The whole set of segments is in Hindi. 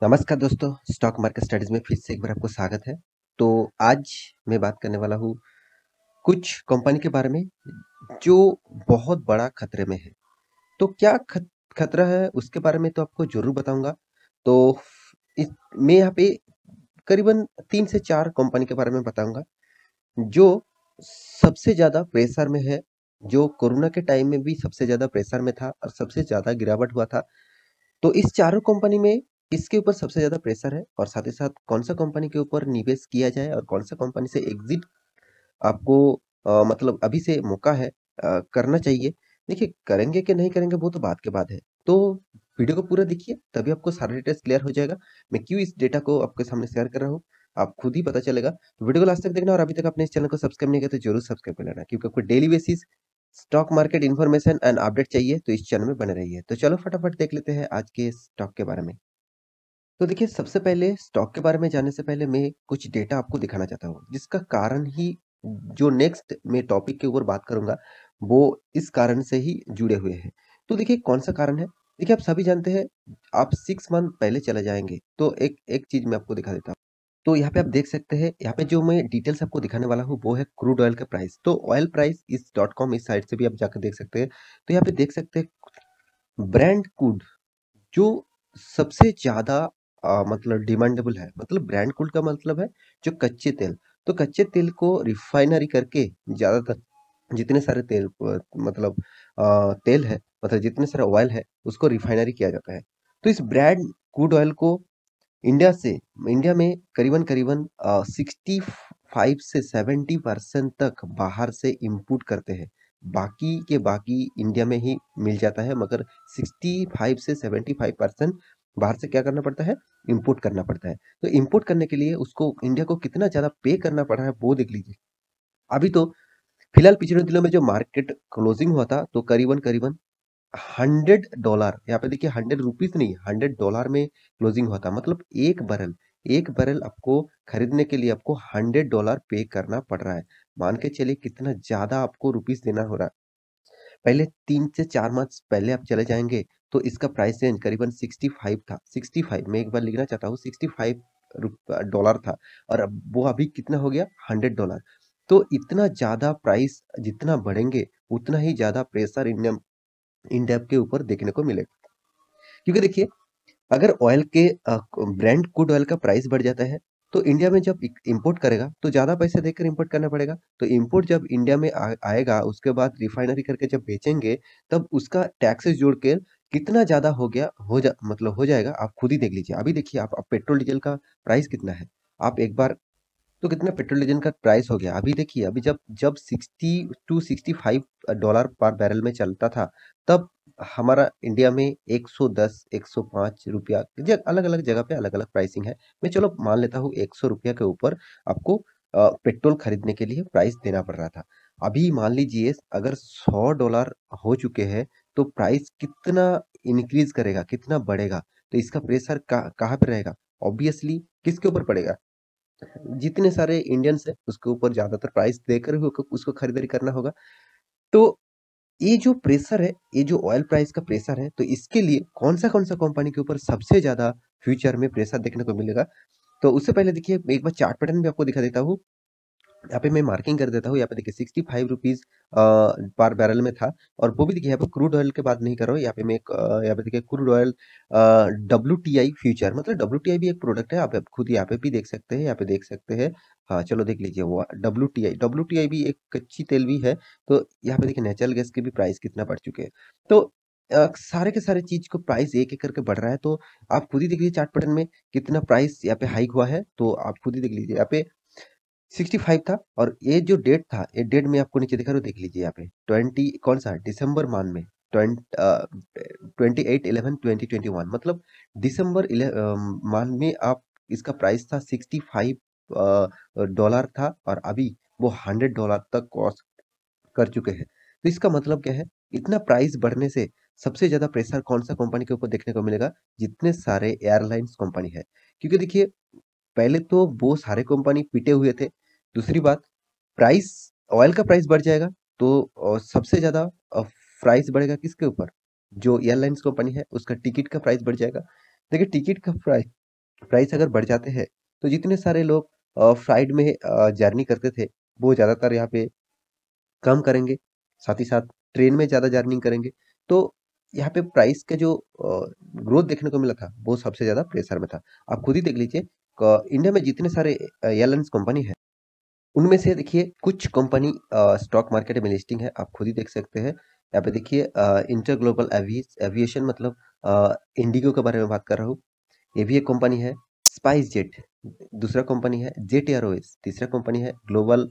नमस्कार दोस्तों, स्टॉक मार्केट स्टडीज में फिर से एक बार आपको स्वागत है। तो आज मैं बात करने वाला हूँ कुछ कंपनी के बारे में जो बहुत बड़ा खतरे में है। तो क्या खतरा है उसके बारे में तो आपको ज़रूर बताऊँगा। तो इस मैं यहाँ पे करीबन 3 से 4 कंपनी के बारे में बताऊँगा जो सबसे ज़्यादा प्रेशर में है, जो कोरोना के टाइम में भी सबसे ज़्यादा प्रेशर में था और सबसे ज़्यादा गिरावट हुआ था। तो इस चारों कंपनी में किसके ऊपर सबसे ज़्यादा प्रेशर है और साथ ही साथ कौन-सा कंपनी के ऊपर निवेश किया जाए और कौन-सा कंपनी से एग्ज़िट आपको मतलब अभी से मौका है करना चाहिए। देखिए, करेंगे कि नहीं करेंगे वो तो बात की बात है। तो वीडियो को पूरा देखिए तभी आपको सारा डिटेल्स क्लियर हो जाएगा। मैं क्यों इस डेटा को आपके सामने शेयर कर रहा हूँ, आप खुद ही पता चलेगा। तो वीडियो को लास्ट तक देखना और अभी तक आपने इस चैनल को सब्सक्राइब नहीं किया तो ज़रूर सब्सक्राइब कर लेना क्योंकि आपको daily basis stock market information and update चाहिए तो इस चैनल में बने रहिए। तो चलो फटाफट देख लेते हैं आज के स्टॉक के बारे में। तो देखिए, सबसे पहले स्टॉक के बारे में जानने से पहले मैं कुछ डेटा आपको दिखाना चाहता हूँ, जिसका कारण ही जो नेक्स्ट मैं टॉपिक के ऊपर बात करूँगा, वो इस कारण से ही जुड़े हुए हैं। तो देखिए, कौन-सा कारण है? देखिए, आप सभी जानते हैं, आप 6 मंथ पहले चले जाएँगे, तो एक एक चीज़ मैं आपको दिखा देता हूँ। तो यहाँ पे आप देख सकते हैं, यहाँ पे जो मैं डिटेल्स आपको दिखाने वाला हूँ, वो है क्रूड ऑयल का प्राइस। तो ऑयल प्राइस इस डॉट कॉम इस साइट से भी आप जाकर देख सकते हैं। तो यहाँ पे देख सकते हैं, ब्रांड क्रूड जो सबसे ज़्यादा मतलब डिमांडेबल है, मतलब ब्रांड क्रूड का मतलब है जो कच्चे तेल। तो कच्चे तेल को रिफाइनरी करके ज़्यादातर जितने सारे तेल मतलब तेल है, मतलब जितने सारे ऑयल है, उसको रिफाइनरी किया जाता है। तो इस ब्रांड क्रूड ऑयल को इंडिया से इंडिया में करीबन-करीबन 65 से 70% तक बाहर से इंपोर्ट करते हैं। बाकी के बाकी इंडिया में ही मिल जाता है मगर 65 से 75% बाहर से क्या करना पड़ता है? इंपोर्ट करना पड़ता है। तो इंपोर्ट करने के लिए उसको इंडिया को कितना ज़्यादा पे करना पड़ रहा है वो देख लीजिए। अभी तो फिलहाल पिछले दिनों में जो मार्केट क्लोजिंग हुआ था तो करीबन-करीबन $100 यहाँ पे देखिए 100 रुपीस नहीं $100 में क्लोजिंग हुआ था मतलब एक बैरल आपको खरीदने के लिए आपको $100 पे करना पड़ रहा है। मान के चलिए कितना ज़्यादा आपको रुपीस देना हो रहा है। पहले 3 से 4 मंथ्स पहले आप चले जाएँगे तो इसका प्राइस रेंज करीबन 65 था। 65 मैं एक बार लिखना चाहता हूँ 65 डॉलर था और अब वो अभी कितना हो गया $100। तो इतना ज़्यादा प्राइस जितना बढ़ेंगे उतना ही ज़्यादा प्रेशर इंडिया इंडिया के ऊपर देखने को मिलेगा। क्योंकि देखिए, अगर ऑयल के ब्रांड क्रूड ऑयल का प्राइस बढ़ जाता है, तो इंडिया में जब इम्पोर्ट करेगा, तो ज़्यादा पैसे देकर इम्पोर्ट करना पड़ेगा। तो इम्पोर्ट जब इंडिया में आएगा, उसके बाद रिफाइनरी करके जब बेचेंगे, तब उसका टैक्सेस जोड़ के कितना ज़्यादा हो गया मतलब हो जाएगा, आप खुद ही देख लीजिए। अभी देखिए आप पेट्रोल डीज़ल का प्राइस कितना है? आप एक बार तो कितना पेट्रोल डीजल का प्राइस हो गया अभी देखिए अभी जब जब 60 टू 65 डॉलर पर बैरल में चलता था तब हमारा इंडिया में 110 105 रुपया अलग अलग जगह पे अलग अलग प्राइसिंग है। मैं चलो मान लेता हूँ 100 रुपया के ऊपर आपको पेट्रोल खरीदने के लिए प्राइस देना पड़ रहा था। अभी मान लीजिए अगर $100 हो चुके हैं तो प्राइस कितना इंक्रीज करेगा, कितना बढ़ेगा। तो इसका प्रेशर कहाँ पे रहेगा? ऑब्वियसली किसके ऊपर पड़ेगा? जितने सारे इंडियंस हैं उसके ऊपर ज़्यादातर प्राइस देकर ही उसको खरीदारी करना होगा। तो ये जो प्रेशर है, ये जो ऑयल प्राइस का प्रेशर है, तो इसके लिए कौन-सा कंपनी के ऊपर सबसे ज़्यादा फ्यूचर में प्रेशर देखने को मिलेगा? तो उससे पहले देखिए मैं एक बार चार्ट पैटर्न भी आपको दिखा देता हूँ। यहाँ पे मैं मार्किंग कर देता हूँ, यहाँ पे देखिए 65 रुपीज़ पर बैरल में था और वो भी देखिए यहाँ पे क्रूड ऑयल की बात नहीं कर रहा हूँ, यहाँ पे मैं एक यहाँ पे देखिए क्रूड ऑयल डब्ल्यूटीआई फ्यूचर मतलब डब्ल्यूटीआई भी एक प्रोडक्ट है, आप खुद यहाँ पे भी देख सकते हैं, यहाँ पे देख सकते हैं। हाँ, चलो देख लीजिए वो डब्ल्यूटीआई डब्ल्यूटीआई भी एक कच्ची तेल भी है, तो यहाँ पे देखिए नेचुरल गैस के भी प्राइस कितना बढ़ चुके हैं। तो सारे के सारे चीज़ को प्राइस एक-एक करके बढ़ रहा है, तो आप खुद ही देख लीजिए चार्ट पैटर्न में कितना प्राइस यहाँ पे हाइक हुआ है, तो आप खुद ही देख लीजिए यहाँ पे 65 था और ये जो डेट था, ये डेट मैं आपको नीचे दिखा रहा हूँ देख लीजिए यहाँ पे 20 कौन-सा दिसंबर मंथ में 28/11/2021 मतलब मंथ में आप इसका प्राइस था 65 डॉलर था और अभी वो $100 तक क्रॉस कर चुके हैं। तो इसका मतलब क्या है? इतना प्राइस बढ़ने से सबसे ज़्यादा प्रेशर कौन-सा कंपनी के ऊपर देखने को मिलेगा? जितने सारे एयरलाइन्स कंपनी है। क्योंकि देखिए पहले तो वो सारे कंपनी पिटे हुए थे। दूसरी बात प्राइस ऑयल का प्राइस बढ़ जाएगा तो सबसे ज़्यादा अ, प्राइस बढ़ेगा किसके ऊपर? जो एयरलाइन्स कंपनी है उसका टिकट का प्राइस बढ़ जाएगा। देखिए टिकट का प्राइस प्राइस अगर बढ़ जाते हैं, तो जितने सारे लोग फ्लाइट में जर्नी करते थे, वो ज़्यादातर यहाँ पे कम करेंगे, साथ ही साथ ट्रेन में ज़्यादा जर्नी करेंगे। तो यहाँ पे प्राइस का जो ग्रोथ देखने को मिला था, वो सबसे ज़्यादा प्रेशर में था। आप खुद ही देख लीजिए इंडिया में जितने सारे एयरलाइंस कंपनी है, उनमें से देखिए कुछ कंपनी स्टॉक मार्केट में लिस्टिंग है, आप खुद ही देख सकते हैं। यहाँ पे देखिए इंटर ग्लोबल एविएशन मतलब इंडिगो के बारे में बात कर रहा हूँ। ये भी एक कंपनी है। स्पाइस जेट दूसरा कंपनी है। जेट एयरवेज तीसरा कंपनी है। ग्लोबल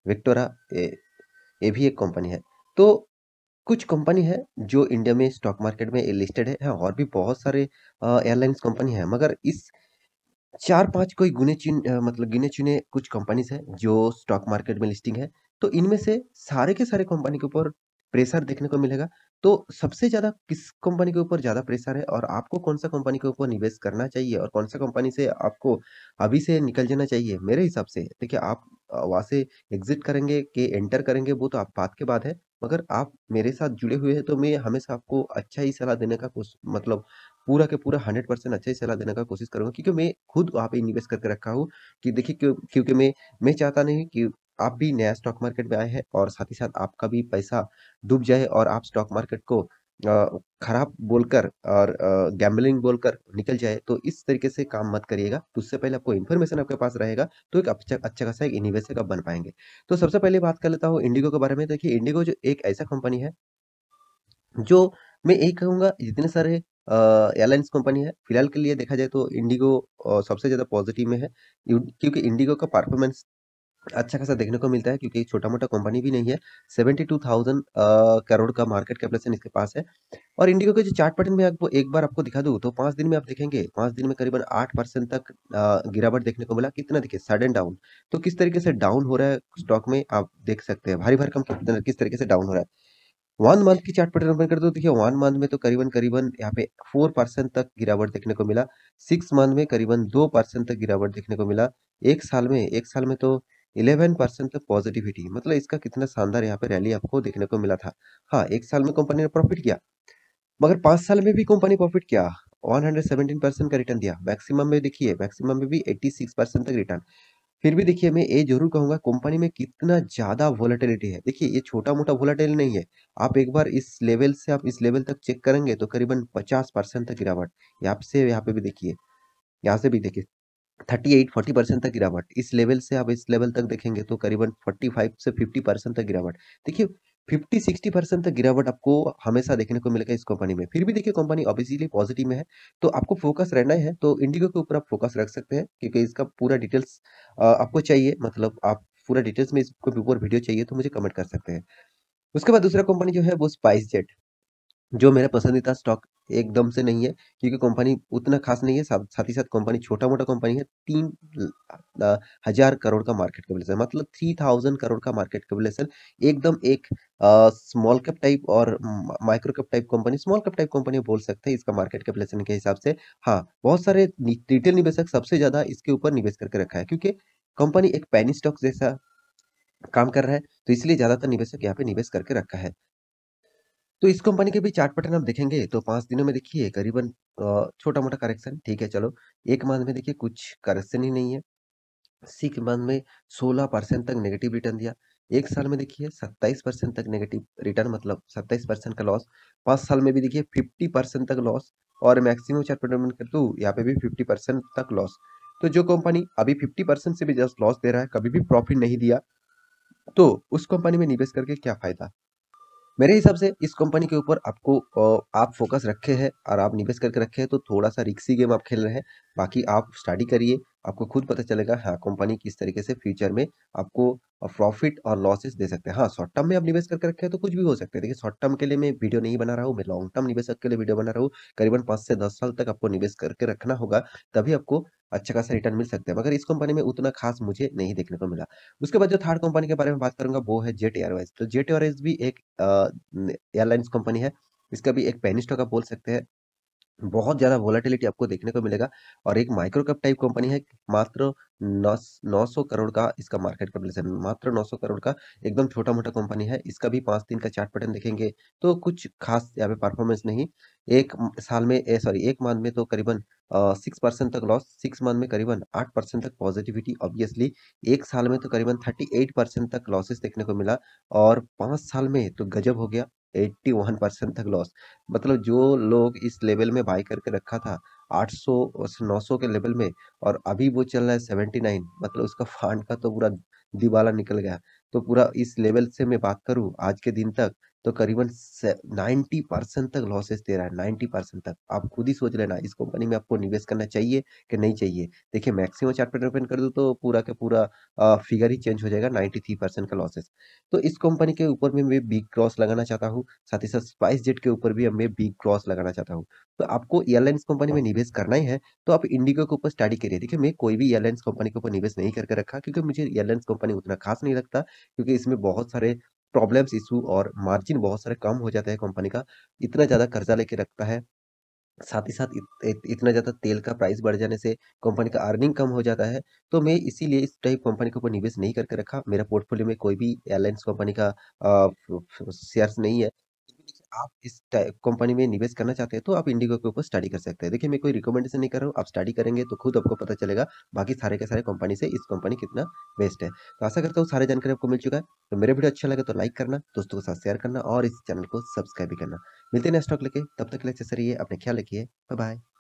विक्टोरा ये भी एक कंपनी है। तो कुछ कंपनी है जो इंडिया में स्टॉक मार्केट में लिस्टेड है और भी बहुत सारे एयरलाइंस कंपनी है, मगर इस 4-5 कोई मतलब गिने-चुने कुछ कंपनीज़ हैं जो स्टॉक मार्केट में लिस्टिंग है। तो इनमें से सारे के सारे कंपनी के ऊपर प्रेशर देखने को मिलेगा। तो सबसे ज़्यादा किस कंपनी के ऊपर ज़्यादा प्रेशर है और आपको कौन-सा कंपनी के ऊपर निवेश करना चाहिए और कौन-सा कंपनी से आपको अभी से निकल जाना चाहिए? मेरे हिसाब से देखिए आप वहाँ से एग्ज़िट करेंगे कि एंटर करेंगे वो तो आप बात के बात है। मगर आप मेरे साथ जुड़े हुए हैं तो मैं हमेशा आपको अच्छा ही सलाह देने का मतलब पूरा के पूरा 100% अच्छा ही सलाह देने का कोशिश करूँगा, क्योंकि मैं खुद वहाँ पे इन्वेस्ट करके रखा हूँ कि देखिए क्योंकि मैं चाहता नहीं कि आप भी नया स्टॉक मार्केट में आए हैं और साथ ही साथ आपका भी पैसा डूब जाए और आप स्टॉक मार्केट को खराब बोलकर और गैम्बलिंग बोलकर निकल जाए, तो इस तरीके से काम मत करिएगा। तो उससे पहले आपको इन्फॉर्मेशन आपके पास रहेगा, तो एक अच्छा खासा एक निवेशक आप बन पाएँगे। तो सबसे पहले बात कर लेता हूँ इंडिगो के बारे में। देखिए इंडिगो जो एक ऐसा कंपनी है जो मैं यही कहूँगा, जितने सारे एयरलाइन्स कंपनी है, फिलहाल के लिए देखा जाए तो इंडिगो सबसे ज़्यादा पॉज़िटिव में है। क्योंकि इंडिगो का परफ़ॉर्मेंस अच्छा खासा देखने को मिलता है, क्योंकि छोटा-मोटा कंपनी भी नहीं है। 72,000 करोड़ का मार्केट कैपिटलाइज़ेशन इसके पास है। और इंडिगो के जो चार्ट पैटर्न में आपको एक बार आपको दिखा दूँ, तो 5 दिन में आप देखेंगे, 5 दिन में करीबन 8% तक गिरावट देखने को मिला। कितना देखिए, सडन डाउन। तो किस तरीके से डाउन हो रहा है स्टॉक में आप देख सकते हैं। भारी-भरकम किस तरीके से डाउन हो रहा है। 1 मंथ की चार्ट पैटर्न ओपन कर दो, देखिए 1 मंथ में तो करीबन-करीबन यहाँ पे 4% तक गिरावट देखने को मिला। 6 मंथ में करीबन 2% तक गिरावट देखने को मिला। 1 साल में तो 11% तक पॉजिटिविटी, मतलब इसका कितना शानदार यहाँ पे रैली आपको देखने को मिला था। हाँ, 1 साल में कंपनी ने प्रॉफिट किया, मगर 5 साल में भी कंपनी प्रॉफिट किया, 117% का रिटर्न दिया। मैक्सिमम में देखिए, मैक्सिमम में भी 86% तक रिटर्न। फिर भी देखिए मैं ये ज़रूर कहूँगा, कंपनी में कितना ज़्यादा वोलेटिलिटी है। देखिए ये छोटा-मोटा वोलेटाइल नहीं है। आप एक बार इस लेवल से आप इस लेवल तक चेक करेंगे तो करीबन 50% तक गिरावट। यहाँ पे भी देखिए, यहाँ से भी देखिए 38-40% तक गिरावट। इस लेवल से आप इस लेवल तक देखेंगे तो करीबन 45 से 50% तक गिरावट। देखिए 50-60% तक गिरावट आपको हमेशा देखने को मिलेगा इस कंपनी में। फिर भी देखिए कंपनी ऑब्वियसली पॉजिटिव में है, तो आपको फोकस रहना है, तो इंडिगो के ऊपर आप फोकस रख सकते हैं, क्योंकि इसका पूरा डिटेल्स आपको चाहिए, मतलब आप पूरा डिटेल्स में इसके ऊपर वीडियो चाहिए तो मुझे कमेंट कर सकते हैं। उसके बाद दूसरा कंपनी जो है वो स्पाइसजेट, जो मेरा पसंदीदा स्टॉक एकदम से नहीं है, क्योंकि कंपनी उतना खास नहीं है, साथ ही साथ कंपनी छोटा-मोटा कंपनी है। 3 हज़ार करोड़ का मार्केट कैपिटलाइजेशन, मतलब 3000 करोड़ का मार्केट कैपिटलाइजेशन। एकदम एक स्मॉल कैप टाइप और micro cap type company, small cap type company बोल सकते हैं इसका मार्केट कैपिटलाइजेशन के हिसाब से। हाँ, बहुत सारे रिटेल निवेशक सबसे ज़्यादा इसके ऊपर निवेश करके रखा है, क्योंकि कंपनी एक पेनी स्टॉक जैसा काम कर रहा है, तो इसलिए ज़्यादातर निवेशक यहाँ पे निवेश करके रखा है। तो इस कंपनी के भी चार्ट पैटर्न आप देखेंगे तो 5 दिनों में देखिए करीबन छोटा-मोटा करेक्शन, ठीक है चलो। 1 मंथ में देखिए कुछ करेक्शन ही नहीं है। 6 मंथ में 16% तक नेगेटिव रिटर्न दिया। 1 साल में देखिए 27% तक नेगेटिव रिटर्न, मतलब 27% का लॉस। 5 साल में भी देखिए 50% तक लॉस, और मैक्सिमम चार्ट पैटर्न में कर दूँ यहाँ पे भी 50% तक लॉस। तो जो कंपनी अभी 50% से भी जस्ट लॉस दे रहा है, कभी भी प्रॉफिट नहीं दिया, तो उस कंपनी में निवेश करके क्या फ़ायदा? मेरे हिसाब से इस कंपनी के ऊपर आपको आप फ़ोकस रखे हैं और आप निवेश करके रखे हैं, तो थोड़ा-सा रिस्की गेम आप खेल रहे हैं। बाकी आप स्टडी करिए, आपको खुद पता चलेगा हाँ, कंपनी किस तरीके से फ्यूचर में आपको प्रॉफ़िट और लॉसेस दे सकते हैं। हाँ, शॉर्ट टर्म में आप निवेश करके रखे हैं तो कुछ भी हो सकता है। देखिए शॉर्ट टर्म के लिए मैं वीडियो नहीं बना रहा हूँ, मैं लॉन्ग टर्म निवेशक के लिए वीडियो बना रहा हूँ। करीबन 5 से 10 साल तक आपको निवेश करके रखना होगा, तभी आपको अच्छा खासा रिटर्न मिल सकता है। मगर इस कंपनी में उतना खास मुझे नहीं देखने को मिला। उसके बाद जो थर्ड कंपनी के बारे में बात करूँगा वो है जेट एयरवेज़। तो जेट एयरवेज़ भी एक एयरलाइंस कंपनी है। इसका भी एक पेनी स्टॉक आप बोल सकते हैं। बहुत ज़्यादा वोलेटिलिटी आपको देखने को मिलेगा और एक माइक्रो कैप टाइप कंपनी है, मात्र 900 करोड़ का इसका मार्केट कैपिटलाइजेशन, मात्र 900 करोड़ का एकदम छोटा-मोटा कंपनी है। इसका भी 5 दिन का चार्ट पैटर्न देखेंगे, तो कुछ खास यहाँ पे परफॉर्मेंस नहीं। 1 साल में सॉरी 1 मंथ में तो करीबन 6% तक लॉस, 6 मंथ में करीबन 8% तक पॉजिटिविटी ऑब्वियसली, 1 साल में तो करीबन 38% तक लॉसेस देखने को मिला और 5 साल में तो गज़ब हो गया, 81% तक लॉस। मतलब जो लोग इस लेवल में बाय करके रखा था 800 और 900 के लेवल में और अभी वो चल रहा है 79, मतलब उसका फांड का तो पूरा दिवाला निकल गया। तो पूरा इस लेवल से मैं बात करूँ आज के दिन तक तो करीबन 90% तक लॉसेस दे रहा है, 90% तक। आप खुद ही सोच लेना इस कंपनी में आपको निवेश करना चाहिए कि नहीं चाहिए। देखिए मैक्सिमम चार्ट पैटर्न ओपन कर दूं तो पूरा का पूरा फिगर ही चेंज हो जाएगा, 93% का लॉसेस। तो इस कंपनी के ऊपर में मैं बिग क्रॉस लगाना चाहता हूँ, साथ ही साथ स्पाइस जेट के ऊपर भी अब मैं बिग क्रॉस लगाना चाहता हूँ। तो आपको एयरलाइंस कंपनी में निवेश करना ही है, तो आप इंडिगो के ऊपर स्टडी करिए। देखिए मैं कोई भी एयरलाइंस कंपनी के ऊपर निवेश नहीं करके रखा क्योंकि मुझे एयरलाइंस कंपनी उतना खास नहीं लगता, क्योंकि इसमें बहुत सारे प्रॉब्लम्स, इश्यू और मार्जिन बहुत सारे कम हो जाता है कंपनी का। इतना ज़्यादा कर्जा लेके रखता है, साथ ही साथ इतना ज़्यादा तेल का प्राइस बढ़ जाने से कंपनी का अर्निंग कम हो जाता है। तो मैं इसीलिए इस टाइप कंपनी के ऊपर निवेश नहीं करके रखा। मेरा पोर्टफोलियो में कोई भी एयरलाइंस कंपनी का शेयर्स नहीं है। लेकिन देखिए आप इस टाइप कंपनी में निवेश करना चाहते हैं तो आप इंडिगो के ऊपर स्टडी कर सकते हैं। देखिए मैं कोई रिकमेंडेशन नहीं कर रहा हूँ, आप स्टडी करेंगे तो खुद आपको पता चलेगा बाकी सारे के सारे कंपनी से इस कंपनी कितना बेस्ट है। तो आशा करता हूँ सारी जानकारी आपको मिल चुका है। तो मेरा वीडियो अच्छा लगे तो लाइक करना, दोस्तों के साथ शेयर करना और इस चैनल को सब्सक्राइब भी करना। मिलते हैं नेक्स्ट टॉक लेके, तब तक के लिए अच्छे से रहिए, अपना ख्याल रखिए। Bye bye.